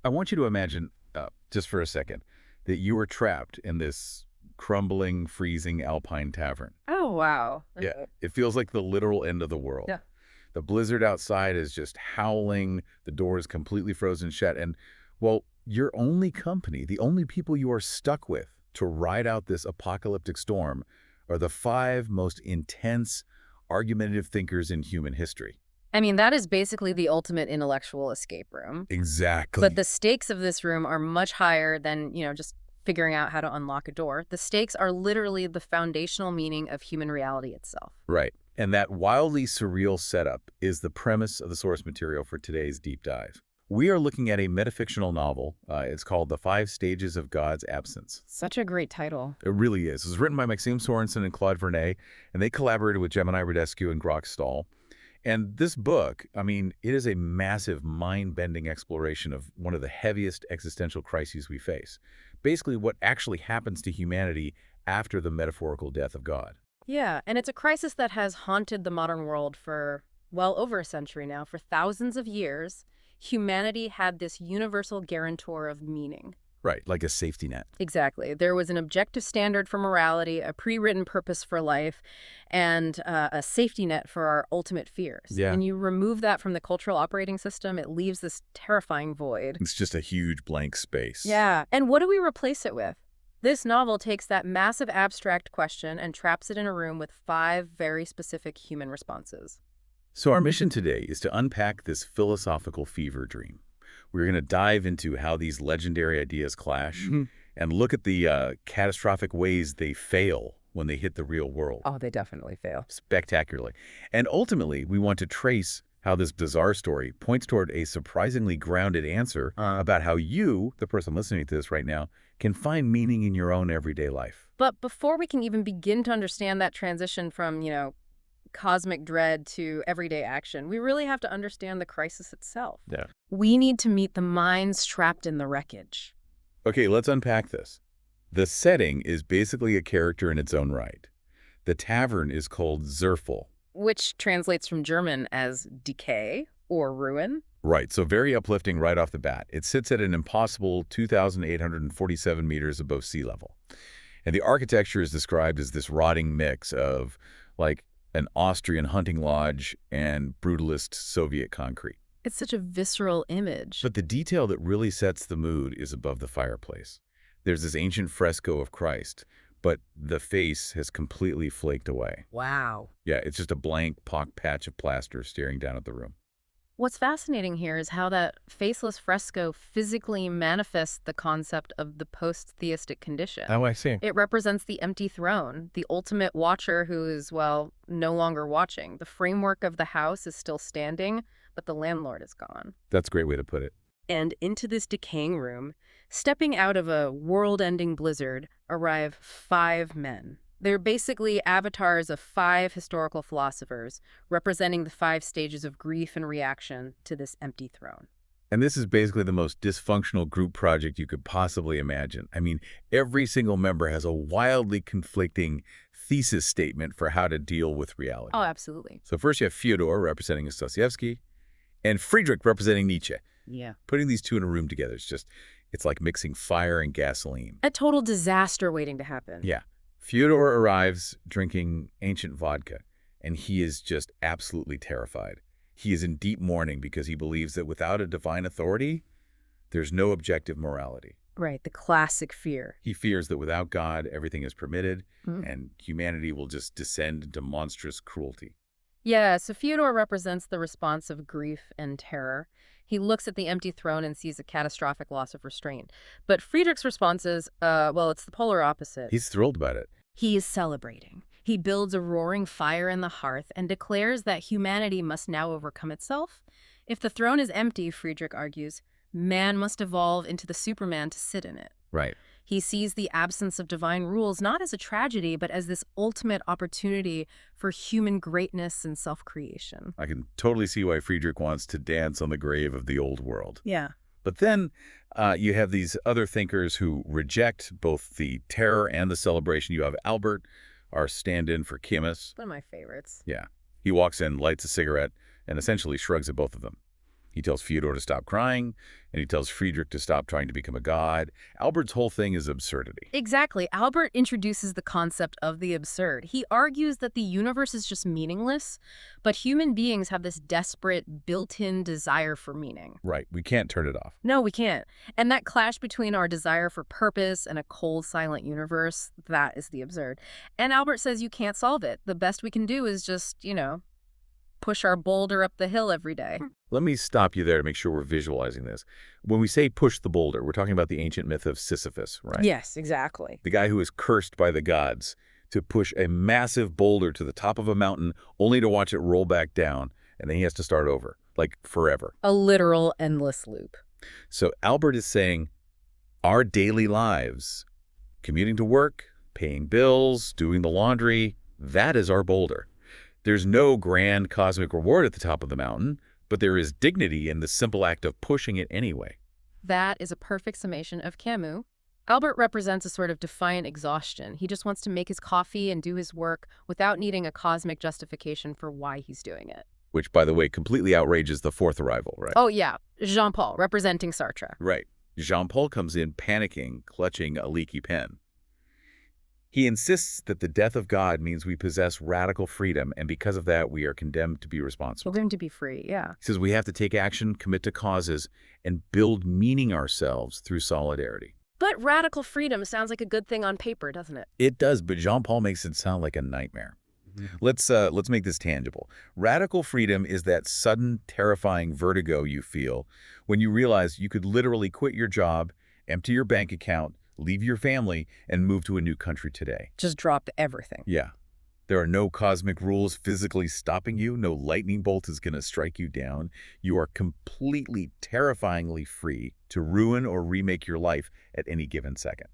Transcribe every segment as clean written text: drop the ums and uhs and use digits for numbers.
I want you to imagine, just for a second, that you were trapped in this crumbling, freezing alpine tavern. Oh, wow. Yeah, it feels like the literal end of the world. Yeah. The blizzard outside is just howling, the door is completely frozen shut, and, well, your only company, the only people you are stuck with to ride out this apocalyptic storm are the five most intense, argumentative thinkers in human history. I mean, that is basically the ultimate intellectual escape room. Exactly. But the stakes of this room are much higher than, just figuring out how to unlock a door. The stakes are literally the foundational meaning of human reality itself. Right. And that wildly surreal setup is the premise of the source material for today's deep dive. We are looking at a metafictional novel. It's called The Five Stages of God's Absence. Such a great title. It really is. It was written by Maxime Sorensen and Claude Vernet, and they collaborated with Gemini Radescu and Grok Stahl. And this book, I mean, it is a massive, mind-bending exploration of one of the heaviest existential crises we face. Basically, what actually happens to humanity after the metaphorical death of God. Yeah, and it's a crisis that has haunted the modern world for, well, over a century now. For thousands of years, humanity had this universal guarantor of meaning. Right, like a safety net. Exactly. There was an objective standard for morality, a pre-written purpose for life, and a safety net for our ultimate fears. Yeah. And you remove that from the cultural operating system, it leaves this terrifying void. It's just a huge blank space. Yeah. And what do we replace it with? This novel takes that massive abstract question and traps it in a room with 5 very specific human responses. So our mission today is to unpack this philosophical fever dream. We're going to dive into how these legendary ideas clash and look at the catastrophic ways they fail when they hit the real world. Oh, they definitely fail. Spectacularly. And ultimately, we want to trace how this bizarre story points toward a surprisingly grounded answer about how you, the person listening to this right now, can find meaning in your own everyday life. But before we can even begin to understand that transition from, cosmic dread to everyday action, we really have to understand the crisis itself. Yeah. We need to meet the minds trapped in the wreckage. Okay, let's unpack this. The setting is basically a character in its own right. The tavern is called Zerfel. Which translates from German as decay or ruin. Right, so very uplifting right off the bat. It sits at an impossible 2,847 meters above sea level. And the architecture is described as this rotting mix of, like, an Austrian hunting lodge and brutalist Soviet concrete. It's such a visceral image. But the detail that really sets the mood is above the fireplace. There's this ancient fresco of Christ, but the face has completely flaked away. Wow. Yeah, it's just a blank pock patch of plaster staring down at the room. What's fascinating here is how that faceless fresco physically manifests the concept of the post-theistic condition. Oh, I see. It represents the empty throne, the ultimate watcher who is, well, no longer watching. The framework of the house is still standing, but the landlord is gone. That's a great way to put it. And into this decaying room, stepping out of a world-ending blizzard, arrive 5 men. They're basically avatars of 5 historical philosophers, representing the 5 stages of grief and reaction to this empty throne. And this is basically the most dysfunctional group project you could possibly imagine. I mean, every single member has a wildly conflicting thesis statement for how to deal with reality. Oh, absolutely. So first you have Fyodor representing Dostoevsky and Friedrich representing Nietzsche. Yeah. Putting these two in a room together, it's like mixing fire and gasoline. A total disaster waiting to happen. Yeah. Fyodor arrives drinking ancient vodka, and he is just absolutely terrified. He is in deep mourning because he believes that without a divine authority, there's no objective morality. Right, the classic fear. He fears that without God, everything is permitted, and humanity will just descend into monstrous cruelty. Yeah, so Fyodor represents the response of grief and terror. He looks at the empty throne and sees a catastrophic loss of restraint. But Friedrich's response is, well, it's the polar opposite. He's thrilled about it. He is celebrating. He builds a roaring fire in the hearth and declares that humanity must now overcome itself. If the throne is empty, Friedrich argues, man must evolve into the Superman to sit in it. Right. He sees the absence of divine rules not as a tragedy, but as this ultimate opportunity for human greatness and self-creation. I can totally see why Friedrich wants to dance on the grave of the old world. Yeah. But then you have these other thinkers who reject both the terror and the celebration. You have Albert, our stand-in for Camus. One of my favorites. Yeah. He walks in, lights a cigarette, and essentially shrugs at both of them. He tells Fyodor to stop crying, and he tells Friedrich to stop trying to become a god. Albert's whole thing is absurdity. Exactly. Albert introduces the concept of the absurd. He argues that the universe is just meaningless, but human beings have this desperate, built-in desire for meaning. Right, we can't turn it off. No, we can't. And that clash between our desire for purpose and a cold, silent universe, that is the absurd. And Albert says you can't solve it. The best we can do is just, push our boulder up the hill every day. Let me stop you there to make sure we're visualizing this. When we say push the boulder, we're talking about the ancient myth of Sisyphus, right? Yes, exactly. The guy who is cursed by the gods to push a massive boulder to the top of a mountain only to watch it roll back down, and then he has to start over, like forever. A literal endless loop. So Albert is saying our daily lives, commuting to work, paying bills, doing the laundry, that is our boulder. There's no grand cosmic reward at the top of the mountain, but there is dignity in the simple act of pushing it anyway. That is a perfect summation of Camus. Albert represents a sort of defiant exhaustion. He just wants to make his coffee and do his work without needing a cosmic justification for why he's doing it. Which, by the way, completely outrages the fourth arrival, right? Oh, yeah. Jean-Paul, representing Sartre. Right. Jean-Paul comes in panicking, clutching a leaky pen. He insists that the death of God means we possess radical freedom, and because of that, we are condemned to be responsible. We're going to be free, yeah. He says we have to take action, commit to causes, and build meaning ourselves through solidarity. But radical freedom sounds like a good thing on paper, doesn't it? It does, but Jean-Paul makes it sound like a nightmare. Let's make this tangible. Radical freedom is that sudden, terrifying vertigo you feel when you realize you could literally quit your job, empty your bank account, leave your family, and move to a new country today. Just drop everything. Yeah. There are no cosmic rules physically stopping you. No lightning bolt is going to strike you down. You are completely, terrifyingly free to ruin or remake your life at any given second.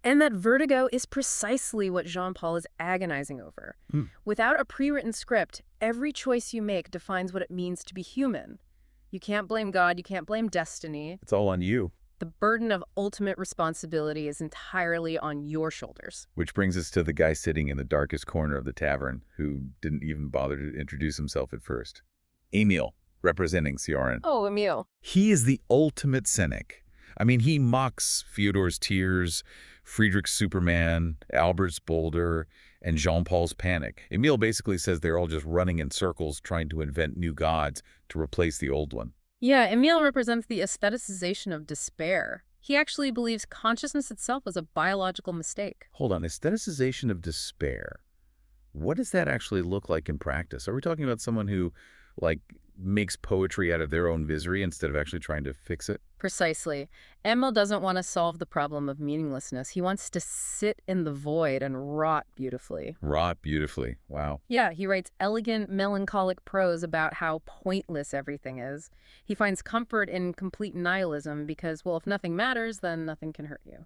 And that vertigo is precisely what Jean-Paul is agonizing over. Without a pre-written script, every choice you make defines what it means to be human. You can't blame God, you can't blame destiny. It's all on you. The burden of ultimate responsibility is entirely on your shoulders. Which brings us to the guy sitting in the darkest corner of the tavern who didn't even bother to introduce himself at first. Emil, representing Cioran. Oh, Emil. He is the ultimate cynic. I mean, he mocks Fyodor's tears, Friedrich's Superman, Albert's boulder, and Jean-Paul's panic. Emil basically says they're all just running in circles trying to invent new gods to replace the old one. Yeah, Emil represents the aestheticization of despair. He actually believes consciousness itself was a biological mistake. Hold on, aestheticization of despair. What does that actually look like in practice? Are we talking about someone who, makes poetry out of their own misery instead of actually trying to fix it? Precisely. Emil doesn't want to solve the problem of meaninglessness. He wants to sit in the void and rot beautifully. Rot beautifully. Wow. Yeah, he writes elegant, melancholic prose about how pointless everything is. He finds comfort in complete nihilism because, well, if nothing matters, then nothing can hurt you.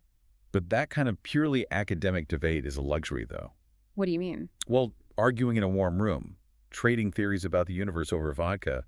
But that kind of purely academic debate is a luxury, though. What do you mean? Well, arguing in a warm room, trading theories about the universe over vodka,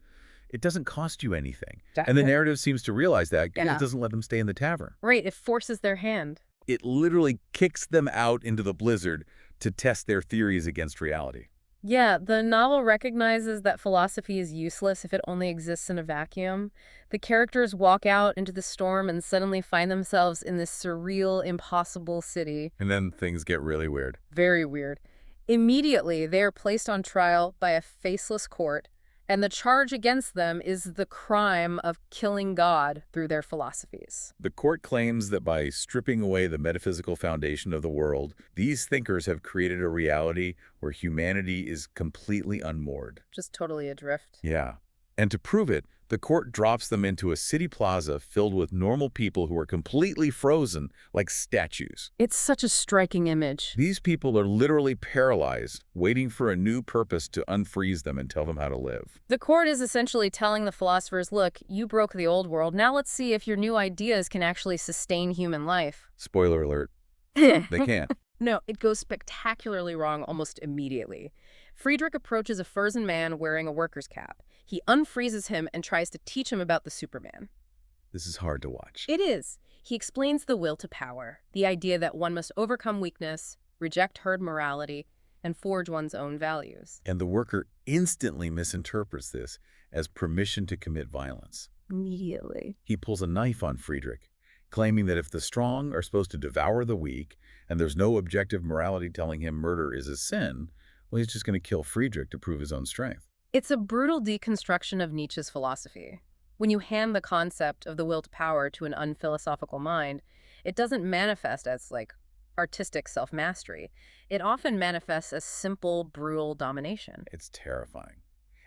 it doesn't cost you anything. And the narrative seems to realize that because it doesn't let them stay in the tavern. Right, it forces their hand. It literally kicks them out into the blizzard to test their theories against reality. Yeah, the novel recognizes that philosophy is useless if it only exists in a vacuum. The characters walk out into the storm and suddenly find themselves in this surreal, impossible city. And then things get really weird. Very weird. Immediately, they are placed on trial by a faceless court, and the charge against them is the crime of killing God through their philosophies. The court claims that by stripping away the metaphysical foundation of the world, these thinkers have created a reality where humanity is completely unmoored. Just totally adrift. Yeah. And to prove it, the court drops them into a city plaza filled with normal people who are completely frozen like statues. It's such a striking image. These people are literally paralyzed, waiting for a new purpose to unfreeze them and tell them how to live. The court is essentially telling the philosophers, look, you broke the old world. Now let's see if your new ideas can actually sustain human life. Spoiler alert. They can't. No, it goes spectacularly wrong almost immediately. Friedrich approaches a frozen man wearing a worker's cap. He unfreezes him and tries to teach him about the Superman. This is hard to watch. It is. He explains the will to power, the idea that one must overcome weakness, reject herd morality, and forge one's own values. And the worker instantly misinterprets this as permission to commit violence. Immediately. He pulls a knife on Friedrich, claiming that if the strong are supposed to devour the weak, and there's no objective morality telling him murder is a sin, well, he's just going to kill Friedrich to prove his own strength. It's a brutal deconstruction of Nietzsche's philosophy. When you hand the concept of the will to power to an unphilosophical mind, it doesn't manifest as, like, artistic self-mastery. It often manifests as simple, brutal domination. It's terrifying.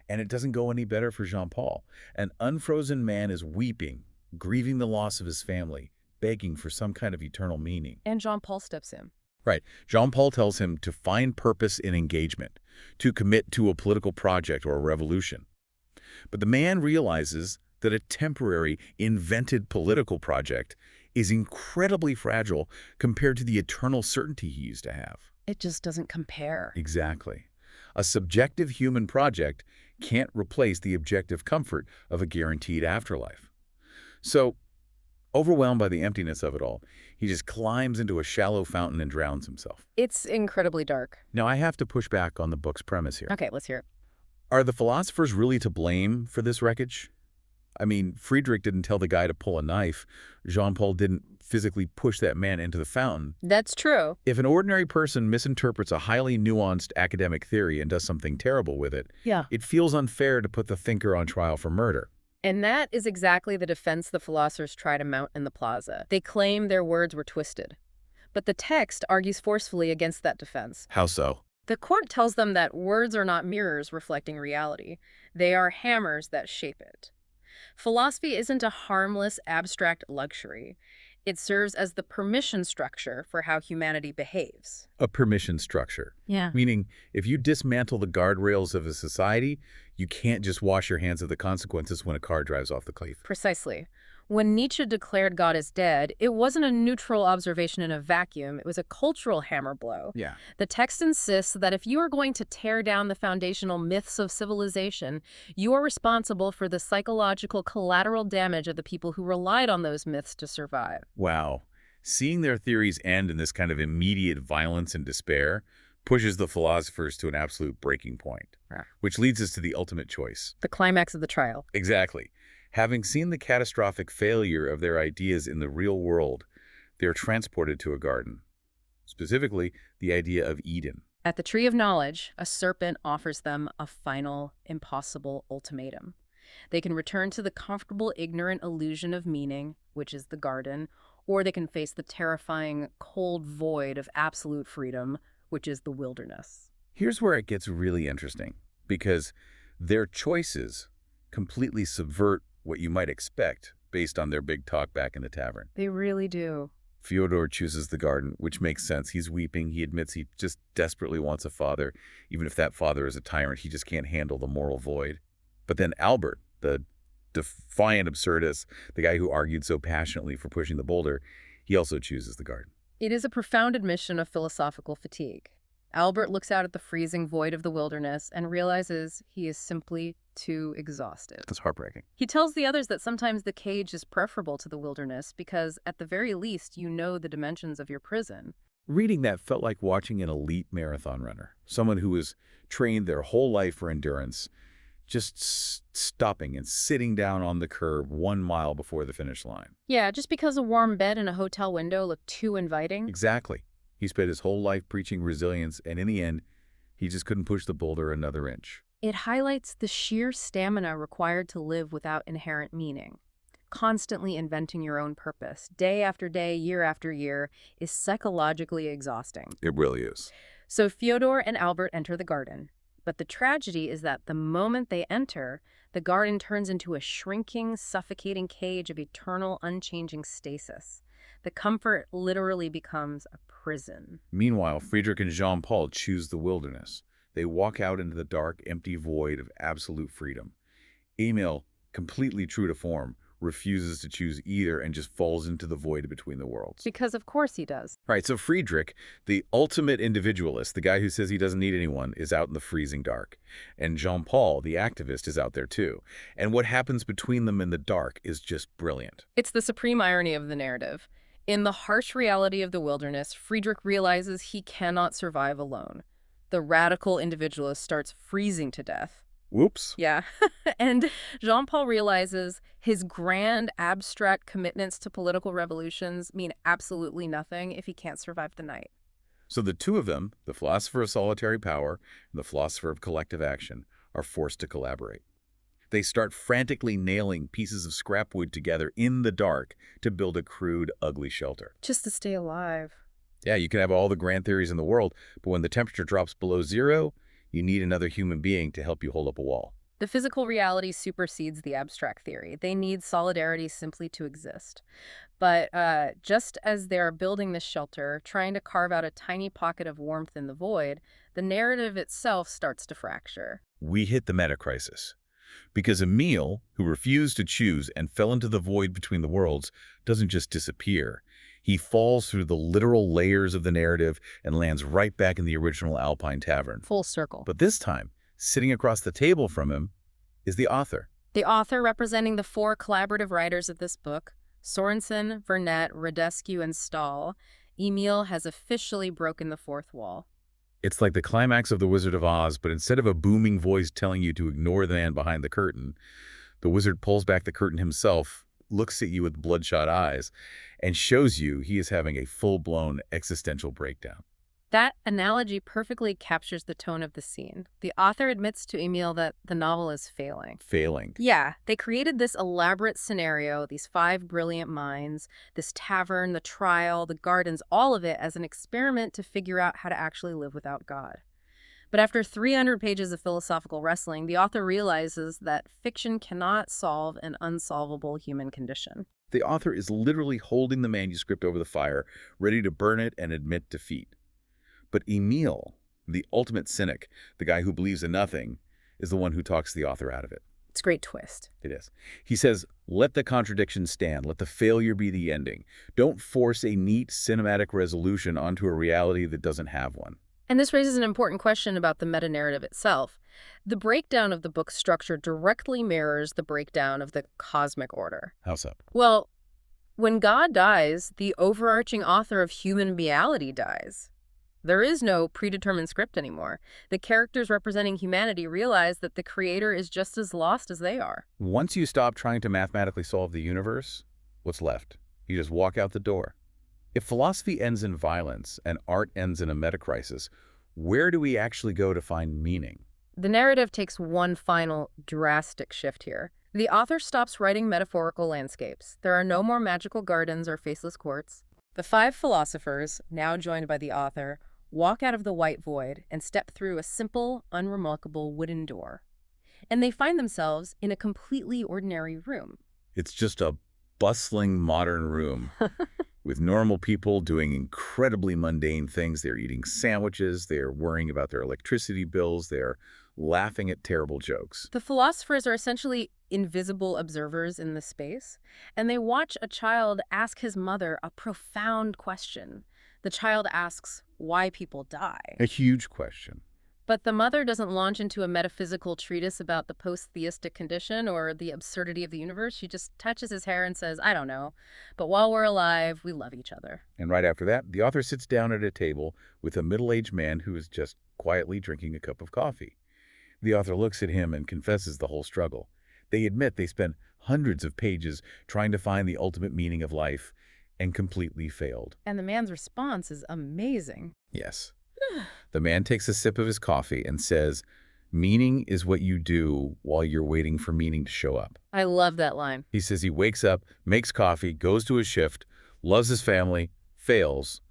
And it doesn't go any better for Jean-Paul. An unfrozen man is weeping, grieving the loss of his family, begging for some kind of eternal meaning. And Jean-Paul steps in. Right. Jean-Paul tells him to find purpose in engagement, to commit to a political project or a revolution. But the man realizes that a temporary, invented political project is incredibly fragile compared to the eternal certainty he used to have. It just doesn't compare. Exactly. A subjective human project can't replace the objective comfort of a guaranteed afterlife. So, overwhelmed by the emptiness of it all, he just climbs into a shallow fountain and drowns himself. It's incredibly dark. Now, I have to push back on the book's premise here. Okay, let's hear it. Are the philosophers really to blame for this wreckage? I mean, Friedrich didn't tell the guy to pull a knife. Jean-Paul didn't physically push that man into the fountain. That's true. If an ordinary person misinterprets a highly nuanced academic theory and does something terrible with it, Yeah. it feels unfair to put the thinker on trial for murder. And that is exactly the defense the philosophers try to mount in the plaza. They claim their words were twisted. But the text argues forcefully against that defense. How so? The court tells them that words are not mirrors reflecting reality. They are hammers that shape it. Philosophy isn't a harmless, abstract luxury. It serves as the permission structure for how humanity behaves. A permission structure. Yeah. Meaning, if you dismantle the guardrails of a society, you can't just wash your hands of the consequences when a car drives off the cliff. Precisely. When Nietzsche declared God is dead, it wasn't a neutral observation in a vacuum. It was a cultural hammer blow. Yeah. The text insists that if you are going to tear down the foundational myths of civilization, you are responsible for the psychological collateral damage of the people who relied on those myths to survive. Wow. Seeing their theories end in this kind of immediate violence and despair pushes the philosophers to an absolute breaking point, which leads us to the ultimate choice. The climax of the trial. Exactly. Having seen the catastrophic failure of their ideas in the real world, they are transported to a garden. Specifically, the idea of Eden. At the Tree of Knowledge, a serpent offers them a final, impossible ultimatum. They can return to the comfortable, ignorant illusion of meaning, which is the garden, or they can face the terrifying, cold void of absolute freedom, which is the wilderness. Here's where it gets really interesting, because their choices completely subvert what you might expect based on their big talk back in the tavern. They really do. Fyodor chooses the garden, which makes sense. He's weeping. He admits he just desperately wants a father. Even if that father is a tyrant, he just can't handle the moral void. But then Albert, the defiant absurdist, the guy who argued so passionately for pushing the boulder, he also chooses the garden. It is a profound admission of philosophical fatigue. Albert looks out at the freezing void of the wilderness and realizes he is simply too exhausted. That's heartbreaking. He tells the others that sometimes the cage is preferable to the wilderness because, at the very least, you know the dimensions of your prison. Reading that felt like watching an elite marathon runner, someone who has trained their whole life for endurance, just stopping and sitting down on the curb 1 mile before the finish line. Yeah, just because a warm bed and a hotel window look too inviting. Exactly. He spent his whole life preaching resilience, and in the end, he just couldn't push the boulder another inch. It highlights the sheer stamina required to live without inherent meaning. Constantly inventing your own purpose, day after day, year after year, is psychologically exhausting. It really is. So Fyodor and Albert enter the garden. But the tragedy is that the moment they enter, the garden turns into a shrinking, suffocating cage of eternal, unchanging stasis. The comfort literally becomes a prison. Meanwhile, Friedrich and Jean-Paul choose the wilderness. They walk out into the dark, empty void of absolute freedom. Emil, completely true to form, refuses to choose either and just falls into the void between the worlds. Because of course he does. Right, so Friedrich, the ultimate individualist, the guy who says he doesn't need anyone, is out in the freezing dark. And Jean-Paul, the activist, is out there too. And what happens between them in the dark is just brilliant. It's the supreme irony of the narrative. In the harsh reality of the wilderness, Friedrich realizes he cannot survive alone. The radical individualist starts freezing to death. Whoops. Yeah. And Jean-Paul realizes his grand, abstract commitments to political revolutions mean absolutely nothing if he can't survive the night. So the two of them, the philosopher of solitary power and the philosopher of collective action, are forced to collaborate. They start frantically nailing pieces of scrap wood together in the dark to build a crude, ugly shelter. Just to stay alive. Yeah, you can have all the grand theories in the world, but when the temperature drops below zero, you need another human being to help you hold up a wall. The physical reality supersedes the abstract theory. They need solidarity simply to exist. But just as they're building this shelter, trying to carve out a tiny pocket of warmth in the void, the narrative itself starts to fracture. We hit the meta-crisis. Because Emil, who refused to choose and fell into the void between the worlds, doesn't just disappear. He falls through the literal layers of the narrative and lands right back in the original Alpine tavern. Full circle. But this time, sitting across the table from him is the author. The author representing the four collaborative writers of this book, Sorensen, Vernet, Radescu, and Stahl, Emil has officially broken the fourth wall. It's like the climax of The Wizard of Oz, but instead of a booming voice telling you to ignore the man behind the curtain, the wizard pulls back the curtain himself, looks at you with bloodshot eyes, and shows you he is having a full-blown existential breakdown. That analogy perfectly captures the tone of the scene. The author admits to Emil that the novel is failing. Failing. Yeah, they created this elaborate scenario, these five brilliant minds, this tavern, the trial, the gardens, all of it as an experiment to figure out how to actually live without God. But after 300 pages of philosophical wrestling, the author realizes that fiction cannot solve an unsolvable human condition. The author is literally holding the manuscript over the fire, ready to burn it and admit defeat. But Emil, the ultimate cynic, the guy who believes in nothing, is the one who talks the author out of it. It's a great twist. It is. He says, let the contradiction stand. Let the failure be the ending. Don't force a neat cinematic resolution onto a reality that doesn't have one. And this raises an important question about the meta-narrative itself. The breakdown of the book's structure directly mirrors the breakdown of the cosmic order. How so? Well, when God dies, the overarching author of human reality dies. There is no predetermined script anymore. The characters representing humanity realize that the creator is just as lost as they are. Once you stop trying to mathematically solve the universe, what's left? You just walk out the door. If philosophy ends in violence and art ends in a metacrisis, where do we actually go to find meaning? The narrative takes one final drastic shift here. The author stops writing metaphorical landscapes. There are no more magical gardens or faceless courts. The five philosophers, now joined by the author, walk out of the white void and step through a simple, unremarkable wooden door. And they find themselves in a completely ordinary room. It's just a bustling modern room with normal people doing incredibly mundane things. They're eating sandwiches, they're worrying about their electricity bills, they're laughing at terrible jokes. The philosophers are essentially invisible observers in the space, and they watch a child ask his mother a profound question. The child asks why people die. A huge question. But the mother doesn't launch into a metaphysical treatise about the post-theistic condition or the absurdity of the universe. She just touches his hair and says, I don't know, but while we're alive, we love each other. And right after that, the author sits down at a table with a middle-aged man who is just quietly drinking a cup of coffee. The author looks at him and confesses the whole struggle. They admit they spent hundreds of pages trying to find the ultimate meaning of life and completely failed. And the man's response is amazing. Yes. The man takes a sip of his coffee and says, meaning is what you do while you're waiting for meaning to show up. I love that line. He says he wakes up, makes coffee, goes to his shift, loves his family, fails,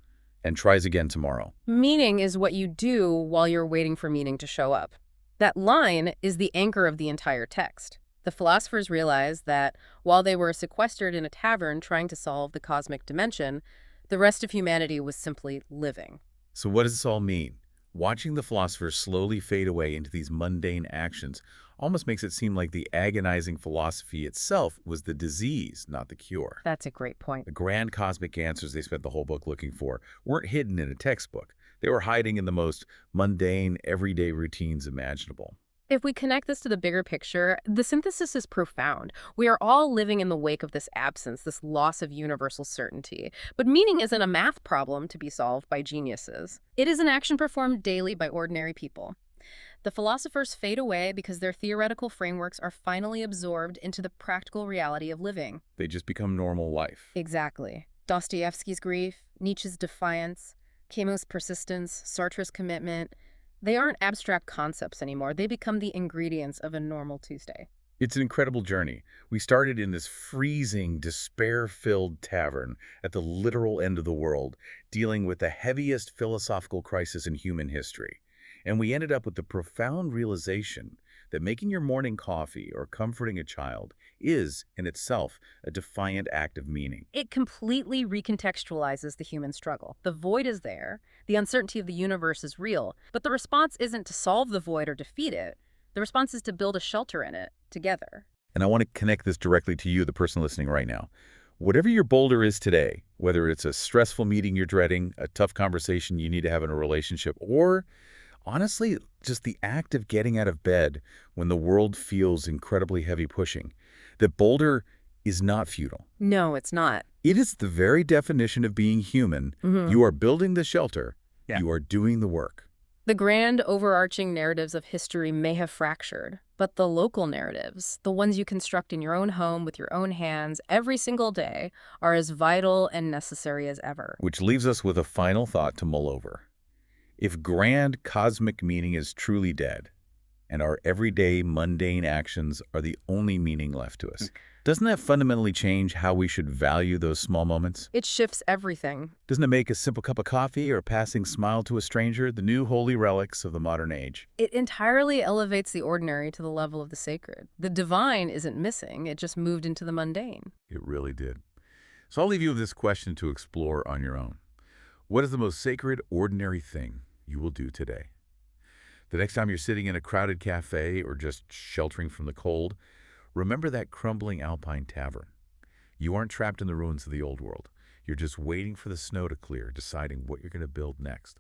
and tries again tomorrow. Meaning is what you do while you're waiting for meaning to show up. That line is the anchor of the entire text. The philosophers realized that while they were sequestered in a tavern trying to solve the cosmic dimension, the rest of humanity was simply living. So what does this all mean? Watching the philosophers slowly fade away into these mundane actions almost makes it seem like the agonizing philosophy itself was the disease, not the cure. That's a great point. The grand cosmic answers they spent the whole book looking for weren't hidden in a textbook. They were hiding in the most mundane, everyday routines imaginable. If we connect this to the bigger picture, the synthesis is profound. We are all living in the wake of this absence, this loss of universal certainty. But meaning isn't a math problem to be solved by geniuses. It is an action performed daily by ordinary people. The philosophers fade away because their theoretical frameworks are finally absorbed into the practical reality of living. They just become normal life. Exactly. Dostoevsky's grief, Nietzsche's defiance, Camus' persistence, Sartre's commitment, they aren't abstract concepts anymore. They become the ingredients of a normal Tuesday. It's an incredible journey. We started in this freezing, despair-filled tavern at the literal end of the world, dealing with the heaviest philosophical crisis in human history. And we ended up with the profound realization that making your morning coffee or comforting a child is, in itself, a defiant act of meaning. It completely recontextualizes the human struggle. The void is there, the uncertainty of the universe is real, but the response isn't to solve the void or defeat it. The response is to build a shelter in it, together. And I want to connect this directly to you, the person listening right now. Whatever your boulder is today, whether it's a stressful meeting you're dreading, a tough conversation you need to have in a relationship, or honestly, just the act of getting out of bed when the world feels incredibly heavy pushing, that boulder is not futile. No, it's not. It is the very definition of being human. You are building the shelter. Yeah. You are doing the work. The grand overarching narratives of history may have fractured, but the local narratives, the ones you construct in your own home with your own hands every single day, are as vital and necessary as ever. Which leaves us with a final thought to mull over. If grand cosmic meaning is truly dead, and our everyday mundane actions are the only meaning left to us, doesn't that fundamentally change how we should value those small moments? It shifts everything. Doesn't it make a simple cup of coffee or a passing smile to a stranger the new holy relics of the modern age? It entirely elevates the ordinary to the level of the sacred. The divine isn't missing, it just moved into the mundane. It really did. So I'll leave you with this question to explore on your own. What is the most sacred, ordinary thing you will do today? The next time you're sitting in a crowded cafe or just sheltering from the cold, remember that crumbling alpine tavern. You aren't trapped in the ruins of the old world. You're just waiting for the snow to clear, deciding what you're going to build next.